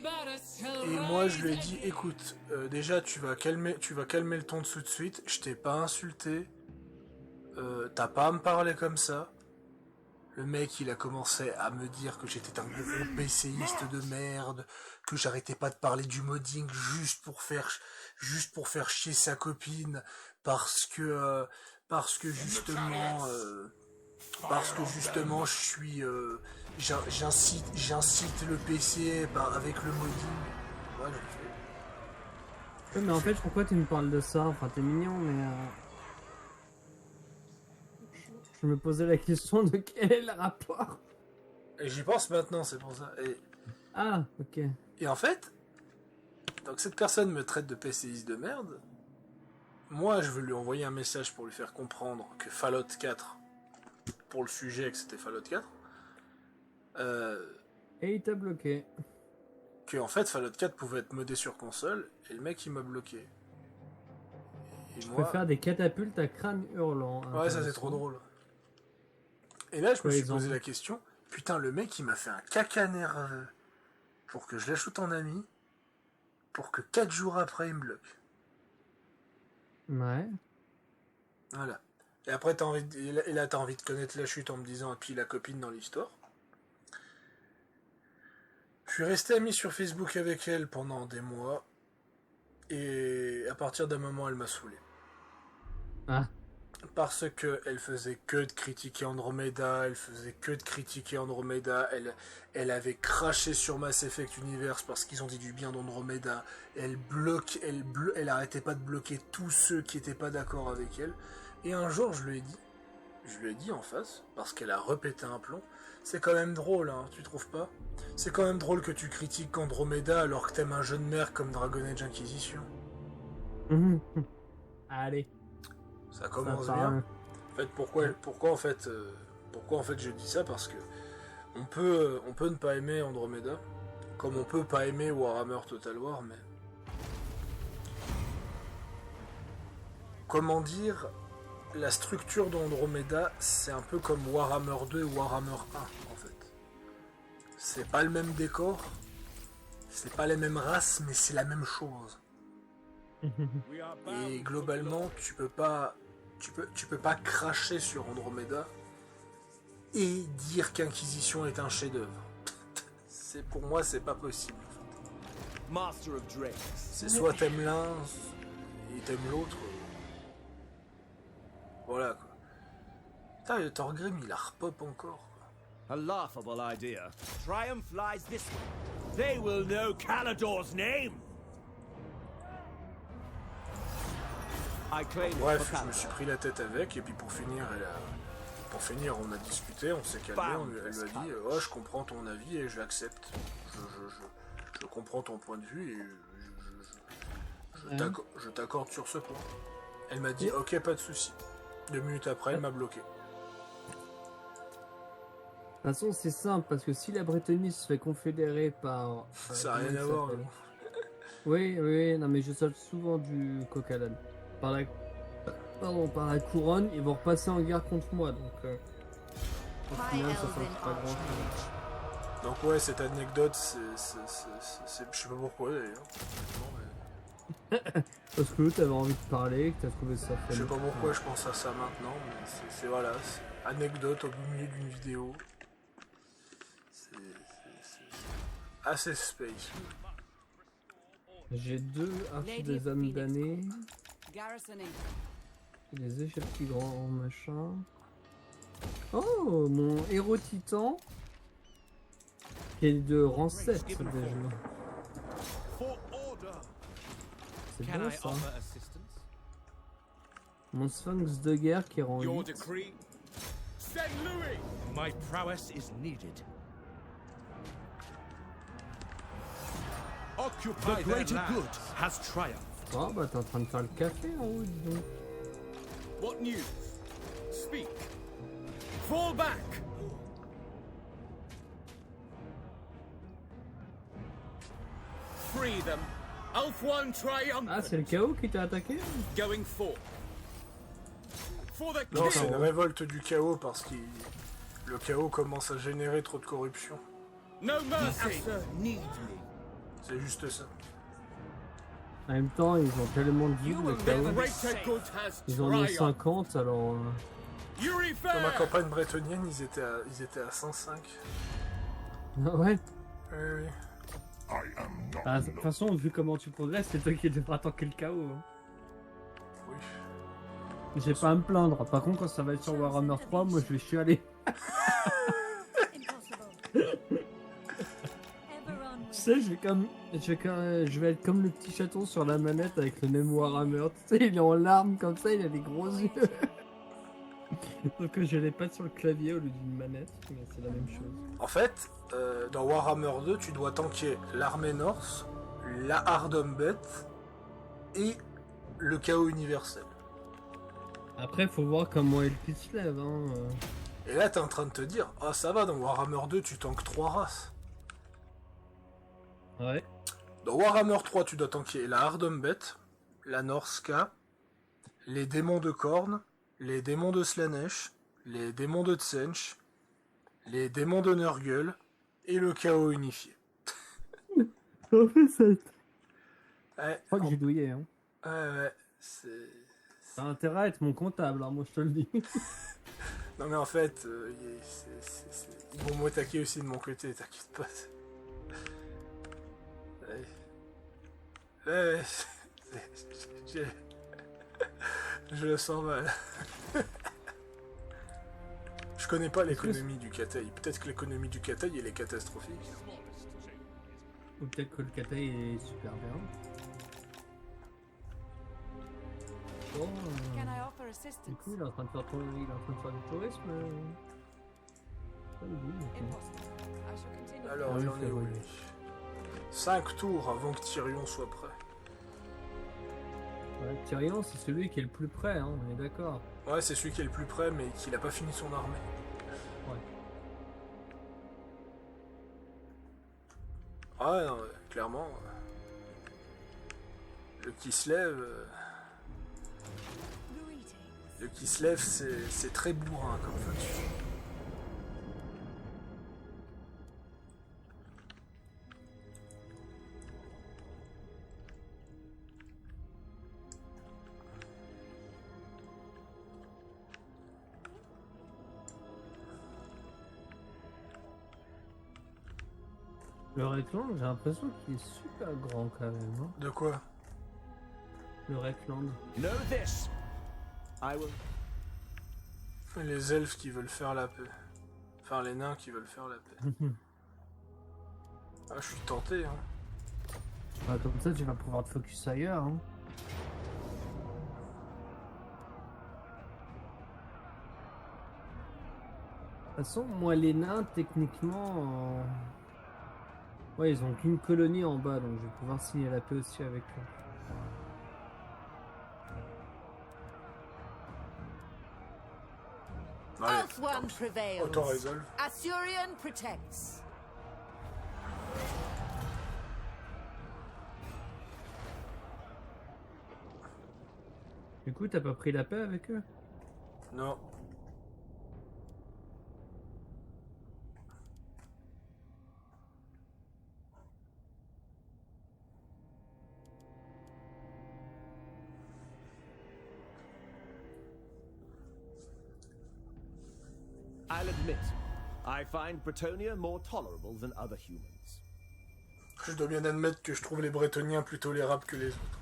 [SPEAKER 1] moi, je lui ai dit, écoute, déjà, tu vas calmer le ton de suite. Je t'ai pas insulté. T'as pas à me parler comme ça. Le mec, il a commencé à me dire que j'étais un gros PCiste de merde, que j'arrêtais pas de parler du modding juste pour faire chier sa copine, parce que justement je suis j'incite le PC avec le modding. Ouais, j'ai fait.
[SPEAKER 2] Ouais, mais en fait, pourquoi tu me parles de ça? Enfin, t'es mignon, mais je me posais la question de quel est le rapport.
[SPEAKER 1] Et j'y pense maintenant, c'est pour ça.
[SPEAKER 2] Ah, ok.
[SPEAKER 1] Et en fait, donc cette personne me traite de PCiste de merde. Moi, je veux lui envoyer un message pour lui faire comprendre que Fallout 4, pour le sujet que c'était Fallout 4,
[SPEAKER 2] Et il t'a bloqué.
[SPEAKER 1] que en fait Fallout 4 pouvait être modé sur console, et le mec il m'a bloqué. Et
[SPEAKER 2] Je
[SPEAKER 1] moi,
[SPEAKER 2] peux faire des catapultes à crâne hurlant.
[SPEAKER 1] ouais, ça c'est trop drôle. Et là, je me
[SPEAKER 2] Ouais,
[SPEAKER 1] suis
[SPEAKER 2] exemple.
[SPEAKER 1] posé la question, putain, le mec il m'a fait un caca nerveux pour que je l'ajoute en ami, pour que 4 jours après il me bloque.
[SPEAKER 2] Ouais.
[SPEAKER 1] Voilà. Et après, t'as envie de connaître la chute en me disant, et puis la copine dans l'histoire. Je suis resté ami sur Facebook avec elle pendant des mois, et à partir d'un moment, elle m'a saoulé.
[SPEAKER 2] Ah.
[SPEAKER 1] Parce que elle faisait que de critiquer Andromeda, elle avait craché sur Mass Effect Universe parce qu'ils ont dit du bien d'Andromeda, elle arrêtait pas de bloquer tous ceux qui étaient pas d'accord avec elle, et un jour je lui ai dit en face, parce qu'elle a répété un plomb, c'est quand même drôle, hein, tu trouves pas? C'est quand même drôle que tu critiques Andromeda alors que t'aimes un jeu de merde comme Dragon Age Inquisition.
[SPEAKER 2] Allez.
[SPEAKER 1] Ça commence
[SPEAKER 2] Ça
[SPEAKER 1] bien.
[SPEAKER 2] parle.
[SPEAKER 1] En fait, pourquoi en fait je dis ça? Parce que on peut ne pas aimer Andromeda, comme on peut pas aimer Warhammer Total War, mais comment dire, la structure d'Andromeda, c'est un peu comme Warhammer 2 et Warhammer 1 en fait. C'est pas le même décor, c'est pas les mêmes races, mais c'est la même chose. Et globalement, tu peux pas cracher sur Andromeda et dire qu'Inquisition est un chef-d'œuvre. Pour moi, c'est pas possible.
[SPEAKER 6] Master of Drakes.
[SPEAKER 1] C'est soit t'aimes l'un et t'aimes l'autre. Voilà quoi. Putain, le Thorgrim il a repop encore.
[SPEAKER 6] A laughable idea. Triumph lies this way. They will know Calador's name. I claim
[SPEAKER 1] Bref,
[SPEAKER 6] it for
[SPEAKER 1] je me suis pris la tête avec, et puis pour finir, on a discuté, on s'est calmé, elle m'a dit « Oh, je comprends ton avis et je l'accepte. Je comprends ton point de vue et je t'accorde sur ce point. » Elle m'a dit « Ok, pas de souci. » 2 minutes après, elle m'a bloqué.
[SPEAKER 2] De toute façon, c'est simple, parce que si la Brétonnie se fait confédérer par...
[SPEAKER 1] Ça n'a rien à voir.
[SPEAKER 2] Oui, non mais je saute souvent du coq à l'âne. Par la couronne, ils vont repasser en guerre contre moi, donc... au final, ça fait pas grand chose.
[SPEAKER 1] Donc ouais, cette anecdote, je sais pas pourquoi d'ailleurs.
[SPEAKER 2] Parce que t'avais envie de parler, que t'as trouvé ça
[SPEAKER 1] Je sais pas pourquoi je pense à ça maintenant, mais c'est voilà, c'est anecdote au milieu d'une vidéo. C'est assez space.
[SPEAKER 2] J'ai 2 archives
[SPEAKER 4] Lady
[SPEAKER 2] des âmes
[SPEAKER 4] Phoenix.
[SPEAKER 2] damnées,
[SPEAKER 4] Garrisoning.
[SPEAKER 2] des échelles qui grands machin. Oh, mon héros titan qui est de rang 7 déjà.
[SPEAKER 6] For order.
[SPEAKER 2] C'est
[SPEAKER 3] Can
[SPEAKER 2] bon
[SPEAKER 3] I
[SPEAKER 2] ça.
[SPEAKER 3] offer assistance?
[SPEAKER 2] Mon sphinx de guerre qui est rang
[SPEAKER 3] Your
[SPEAKER 2] 8.
[SPEAKER 3] decree? Send Louis!
[SPEAKER 6] My prowess is needed.
[SPEAKER 3] Occupy
[SPEAKER 6] The
[SPEAKER 3] their
[SPEAKER 6] greater
[SPEAKER 3] lands.
[SPEAKER 6] good has triumphed.
[SPEAKER 2] Oh bah t'es en train de faire le café en haut, dis donc.
[SPEAKER 3] What news? Speak. Fall back! Free them. Ulthuan
[SPEAKER 2] Ah, c'est le
[SPEAKER 3] triumphant.
[SPEAKER 2] chaos qui t'a attaqué?
[SPEAKER 3] Going forth. For the
[SPEAKER 1] Non, c'est
[SPEAKER 3] king!
[SPEAKER 1] une révolte du chaos parce que le chaos commence à générer trop de corruption.
[SPEAKER 3] No mercy!
[SPEAKER 6] Need me.
[SPEAKER 1] C'est juste ça.
[SPEAKER 2] En même temps, ils ont tellement de
[SPEAKER 3] You
[SPEAKER 2] villes, le
[SPEAKER 3] will
[SPEAKER 2] chaos.
[SPEAKER 3] live greater good has
[SPEAKER 2] Ils en ont
[SPEAKER 3] triumphed.
[SPEAKER 2] 50, alors...
[SPEAKER 3] Yuri
[SPEAKER 1] Dans ma
[SPEAKER 3] Fair!
[SPEAKER 1] campagne bretonienne, ils étaient à 105.
[SPEAKER 2] Ouais.
[SPEAKER 1] Oui.
[SPEAKER 5] I am not
[SPEAKER 2] Bah, de toute façon, vu comment tu progresses, c'est toi qui devras tanker le chaos. Hein.
[SPEAKER 1] Oui.
[SPEAKER 2] J'ai pas à me plaindre. Par contre, quand ça va être sur Warhammer 3, moi je vais chialer.
[SPEAKER 4] Impossible. Ever on.
[SPEAKER 2] Tu sais, je vais être comme le petit chaton sur la manette avec le même Warhammer. Tu sais, il est en larmes comme ça, il a des gros yeux. Donc je l'ai pas sur le clavier au lieu d'une manette, mais c'est la même chose.
[SPEAKER 1] En fait, dans Warhammer 2, tu dois tanker l'armée Norse, la Hardombet et le chaos universel.
[SPEAKER 2] Après, faut voir comment elle se lève. Hein.
[SPEAKER 1] Et là, t'es en train de te dire, ah ça va, dans Warhammer 2, tu tankes 3 races.
[SPEAKER 2] Ouais.
[SPEAKER 1] Dans Warhammer 3, tu dois tanker la Hardombet, la Norska, les démons de Khorne, les démons de Slanesh, les démons de Tsench, les démons de Nurgle et le chaos unifié.
[SPEAKER 2] On fait 7.
[SPEAKER 1] Ouais,
[SPEAKER 2] Je crois que j'ai douillé. Hein.
[SPEAKER 1] ouais, c'est...
[SPEAKER 2] T'as intérêt à être mon comptable, hein, moi je te le dis.
[SPEAKER 1] Non mais en fait, ils vont m'attaquer aussi de mon côté, t'inquiète pas. Ouais, je le sens mal. Je connais pas l'économie du Kataï. Peut-être que l'économie du Kataï elle est catastrophique.
[SPEAKER 2] Ou peut-être que le kata est super bien. Bon,
[SPEAKER 4] Can I offer
[SPEAKER 2] du
[SPEAKER 4] assistance?
[SPEAKER 2] coup, il est en train de faire, du tourisme. Ça me dit, ok.
[SPEAKER 4] Impossible. I shall continue.
[SPEAKER 1] Alors,
[SPEAKER 2] Ah oui,
[SPEAKER 1] il en
[SPEAKER 2] c'est
[SPEAKER 1] est où
[SPEAKER 2] vrai.
[SPEAKER 1] lui 5 tours avant que Tyrion soit prêt.
[SPEAKER 2] Ouais, Tyrion, c'est celui qui est le plus près, hein, on est d'accord.
[SPEAKER 1] Ouais, c'est celui qui est le plus près, mais qui n'a pas fini son armée.
[SPEAKER 2] Ouais.
[SPEAKER 1] Ouais, non, clairement. Le Kislev.
[SPEAKER 4] Greetings.
[SPEAKER 1] Le Kislev, c'est très bourrin comme faction.
[SPEAKER 2] Le Reckland, j'ai l'impression qu'il est super grand quand même. Hein.
[SPEAKER 1] De quoi?
[SPEAKER 2] Le Reckland.
[SPEAKER 6] Know this. I will.
[SPEAKER 1] Les elfes qui veulent faire la paix. Enfin, les nains qui veulent faire la paix. Ah, je suis tenté, hein.
[SPEAKER 2] Ah, comme ça, tu vas pouvoir te focus ailleurs. Hein. De toute façon, moi, les nains, techniquement... Ouais, ils ont qu'une colonie en bas, donc je vais pouvoir signer la paix aussi avec eux.
[SPEAKER 1] Allez,
[SPEAKER 4] Earth One prevails.
[SPEAKER 1] auto-résolve.
[SPEAKER 4] Asurion protects.
[SPEAKER 2] Du coup, t'as pas pris la paix avec eux?
[SPEAKER 1] Non.
[SPEAKER 6] I'll admit, I find Bretonia more tolerable than other humans.
[SPEAKER 1] Je dois bien admettre que je trouve les Bretoniens plus tolérables que les autres.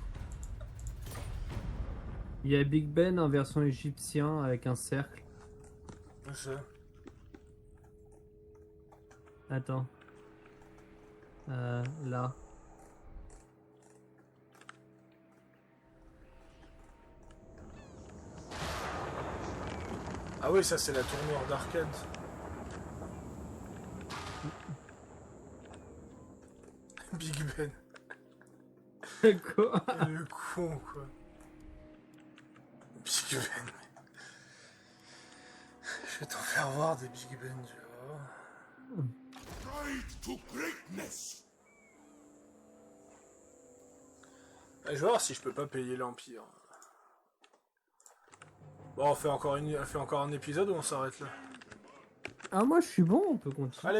[SPEAKER 2] Il y a Big Ben en version égyptien avec un cercle.
[SPEAKER 1] Je sais.
[SPEAKER 2] Attends. Là.
[SPEAKER 1] Ah oui, ça c'est la tournure d'arcade. Big Ben.
[SPEAKER 2] Quoi?
[SPEAKER 1] Le con, quoi. Big Ben. Je vais t'en faire voir des Big Ben, tu vois.
[SPEAKER 5] Pride to greatness.
[SPEAKER 1] Je vais voir si je peux pas payer l'Empire. Bon, on fait encore un épisode ou on s'arrête là?
[SPEAKER 2] Ah, moi je suis bon, on peut continuer.
[SPEAKER 1] Allez.